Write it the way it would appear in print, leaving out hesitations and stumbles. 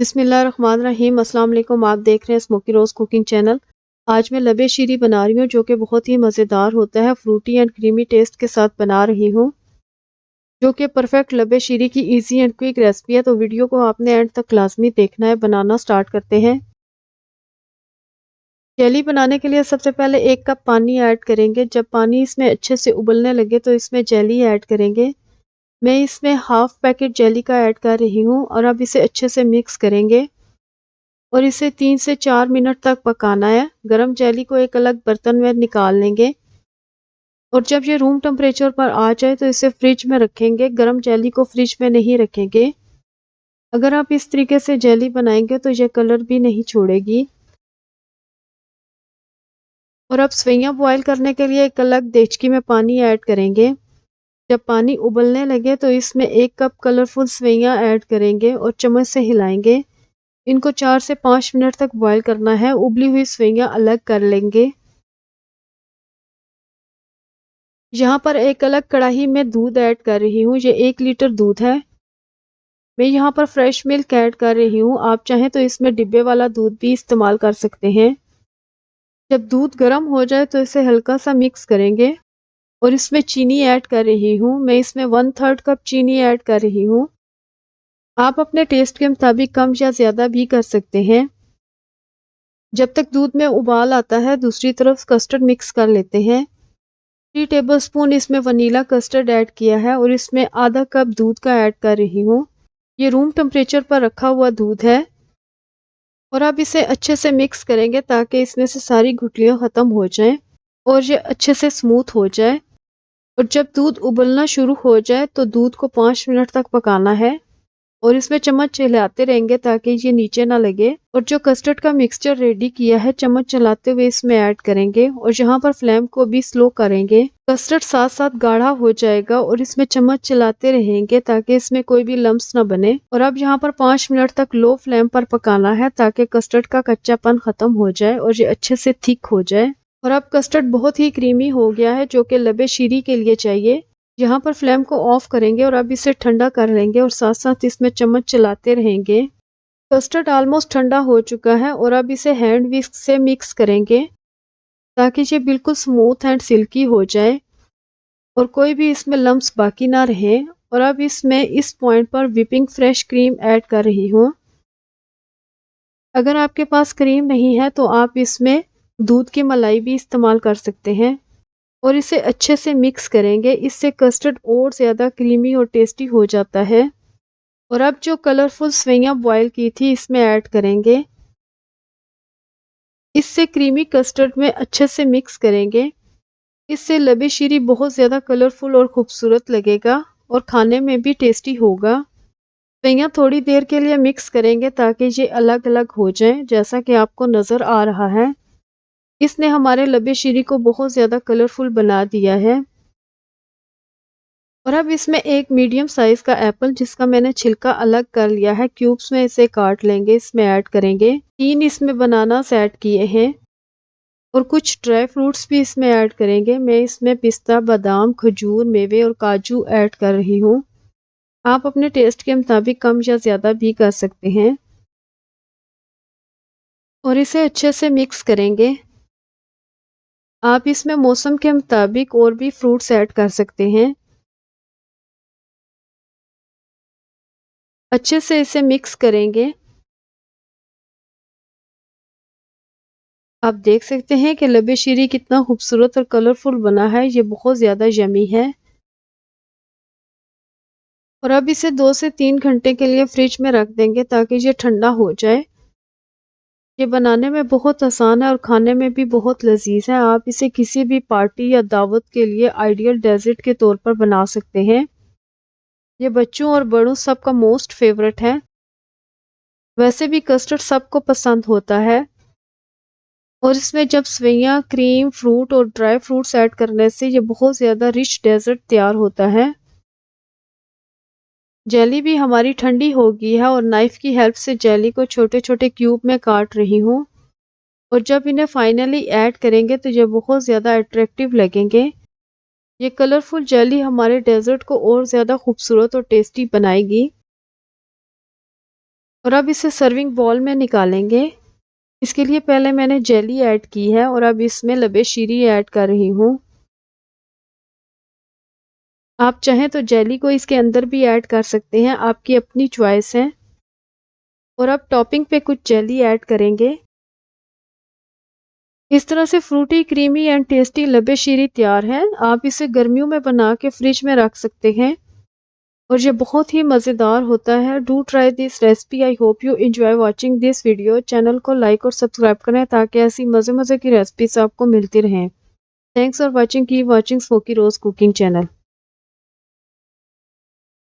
बिस्मिल्लाहिर्रहमानिर्रहीम। अस्सलाम वालेकुम। आप देख रहे हैं स्मोकी रोज़ कुकिंग चैनल। आज मैं लबे शीरी बना रही हूँ जो कि बहुत ही मज़ेदार होता है। फ्रूटी एंड क्रीमी टेस्ट के साथ बना रही हूँ जो कि परफेक्ट लबे शीरी की इजी एंड क्विक रेसिपी है। तो वीडियो को आपने एंड तक लाजमी देखना है। बनाना स्टार्ट करते हैं। जेली बनाने के लिए सबसे पहले 1 कप पानी ऐड करेंगे। जब पानी इसमें अच्छे से उबलने लगे तो इसमें जेली ऐड करेंगे। मैं इसमें हाफ पैकेट जेली का ऐड कर रही हूँ और अब इसे अच्छे से मिक्स करेंगे और इसे 3 से 4 मिनट तक पकाना है। गरम जेली को एक अलग बर्तन में निकाल लेंगे और जब ये रूम टेम्परेचर पर आ जाए तो इसे फ्रिज में रखेंगे। गरम जेली को फ्रिज में नहीं रखेंगे। अगर आप इस तरीके से जेली बनाएंगे तो ये कलर भी नहीं छोड़ेगी। और अब सेवइयां बॉईल करने के लिए एक अलग देचकी में पानी ऐड करेंगे। जब पानी उबलने लगे तो इसमें 1 कप कलरफुल सेवइयां ऐड करेंगे और चम्मच से हिलाएंगे। इनको 4 से 5 मिनट तक बॉईल करना है। उबली हुई सेवइयां अलग कर लेंगे। यहाँ पर एक अलग कढ़ाई में दूध ऐड कर रही हूँ। ये 1 लीटर दूध है। मैं यहाँ पर फ्रेश मिल्क ऐड कर रही हूँ। आप चाहें तो इसमें डिब्बे वाला दूध भी इस्तेमाल कर सकते हैं। जब दूध गर्म हो जाए तो इसे हल्का सा मिक्स करेंगे और इसमें चीनी ऐड कर रही हूँ। मैं इसमें 1/3 कप चीनी ऐड कर रही हूँ। आप अपने टेस्ट के मुताबिक कम या ज़्यादा भी कर सकते हैं। जब तक दूध में उबाल आता है दूसरी तरफ कस्टर्ड मिक्स कर लेते हैं। 3 टेबलस्पून इसमें वनीला कस्टर्ड ऐड किया है और इसमें आधा कप दूध का ऐड कर रही हूँ। ये रूम टेम्परेचर पर रखा हुआ दूध है और अब इसे अच्छे से मिक्स करेंगे ताकि इसमें से सारी गुठलियाँ ख़त्म हो जाएं और ये अच्छे से स्मूथ हो जाए। और जब दूध उबलना शुरू हो जाए तो दूध को 5 मिनट तक पकाना है और इसमें चम्मच चलाते रहेंगे ताकि ये नीचे ना लगे। और जो कस्टर्ड का मिक्सचर रेडी किया है चम्मच चलाते हुए इसमें ऐड करेंगे और यहाँ पर फ्लेम को भी स्लो करेंगे। कस्टर्ड साथ साथ गाढ़ा हो जाएगा और इसमें चम्मच चलाते रहेंगे ताकि इसमें कोई भी लम्स ना बने। और अब यहाँ पर 5 मिनट तक लो फ्लेम पर पकाना है ताकि कस्टर्ड का कच्चापन खत्म हो जाए और ये अच्छे से थिक हो जाए। और अब कस्टर्ड बहुत ही क्रीमी हो गया है जो कि लबे शीरी के लिए चाहिए। यहाँ पर फ्लेम को ऑफ करेंगे और अब इसे ठंडा कर लेंगे और साथ साथ इसमें चम्मच चलाते रहेंगे। कस्टर्ड ऑलमोस्ट ठंडा हो चुका है और अब इसे हैंड विस्क से मिक्स करेंगे ताकि ये बिल्कुल स्मूथ एंड सिल्की हो जाए और कोई भी इसमें लम्स बाकी ना रहे। और अब इसमें इस पॉइंट पर व्हिपिंग फ्रेश क्रीम ऐड कर रही हूँ। अगर आपके पास क्रीम नहीं है तो आप इसमें दूध की मलाई भी इस्तेमाल कर सकते हैं और इसे अच्छे से मिक्स करेंगे। इससे कस्टर्ड और ज़्यादा क्रीमी और टेस्टी हो जाता है। और अब जो कलरफुल सेवइयां बॉईल की थी इसमें ऐड करेंगे। इससे क्रीमी कस्टर्ड में अच्छे से मिक्स करेंगे। इससे लबे शीरी बहुत ज़्यादा कलरफुल और खूबसूरत लगेगा और खाने में भी टेस्टी होगा। सेवइयां थोड़ी देर के लिए मिक्स करेंगे ताकि ये अलग अलग हो जाएं जैसा कि आपको नज़र आ रहा है। इसने हमारे लबे शीरी को बहुत ज़्यादा कलरफुल बना दिया है। और अब इसमें एक मीडियम साइज़ का एप्पल जिसका मैंने छिलका अलग कर लिया है क्यूब्स में इसे काट लेंगे। इसमें ऐड करेंगे। 3 इसमें बनानास ऐड किए हैं और कुछ ड्राई फ्रूट्स भी इसमें ऐड करेंगे। मैं इसमें पिस्ता, बादाम, खजूर, मेवे और काजू ऐड कर रही हूँ। आप अपने टेस्ट के मुताबिक कम या ज़्यादा भी कर सकते हैं और इसे अच्छे से मिक्स करेंगे। आप इसमें मौसम के मुताबिक और भी फ्रूट्स ऐड कर सकते हैं। अच्छे से इसे मिक्स करेंगे। आप देख सकते हैं कि लबे शीरी कितना खूबसूरत और कलरफुल बना है। ये बहुत ज़्यादा यमी है। और अब इसे 2 से 3 घंटे के लिए फ्रिज में रख देंगे ताकि ये ठंडा हो जाए। ये बनाने में बहुत आसान है और खाने में भी बहुत लजीज है। आप इसे किसी भी पार्टी या दावत के लिए आइडियल डेजर्ट के तौर पर बना सकते हैं। ये बच्चों और बड़ों सबका मोस्ट फेवरेट है। वैसे भी कस्टर्ड सबको पसंद होता है और इसमें जब सेवइयां, क्रीम, फ्रूट और ड्राई फ्रूट्स ऐड करने से ये बहुत ज़्यादा रिच डेजर्ट तैयार होता है। जेली भी हमारी ठंडी हो गई है और नाइफ की हेल्प से जेली को छोटे छोटे क्यूब में काट रही हूँ। और जब इन्हें फाइनली ऐड करेंगे तो ये बहुत ज़्यादा अट्रैक्टिव लगेंगे। ये कलरफुल जेली हमारे डेजर्ट को और ज़्यादा खूबसूरत और टेस्टी बनाएगी। और अब इसे सर्विंग बाउल में निकालेंगे। इसके लिए पहले मैंने जेली ऐड की है और अब इसमें लबे शीरी ऐड कर रही हूँ। आप चाहें तो जेली को इसके अंदर भी ऐड कर सकते हैं, आपकी अपनी चॉइस है। और अब टॉपिंग पे कुछ जेली ऐड करेंगे। इस तरह से फ्रूटी, क्रीमी एंड टेस्टी लबे शीरी तैयार है। आप इसे गर्मियों में बना के फ्रिज में रख सकते हैं और ये बहुत ही मज़ेदार होता है। Do try this recipe. I hope you enjoy watching this video. Channel को लाइक और सब्सक्राइब करें ताकि ऐसी मज़े मज़े की रेसिपीज आपको मिलती रहें। Thanks for watching. Keep watching Smoky Rose cooking channel.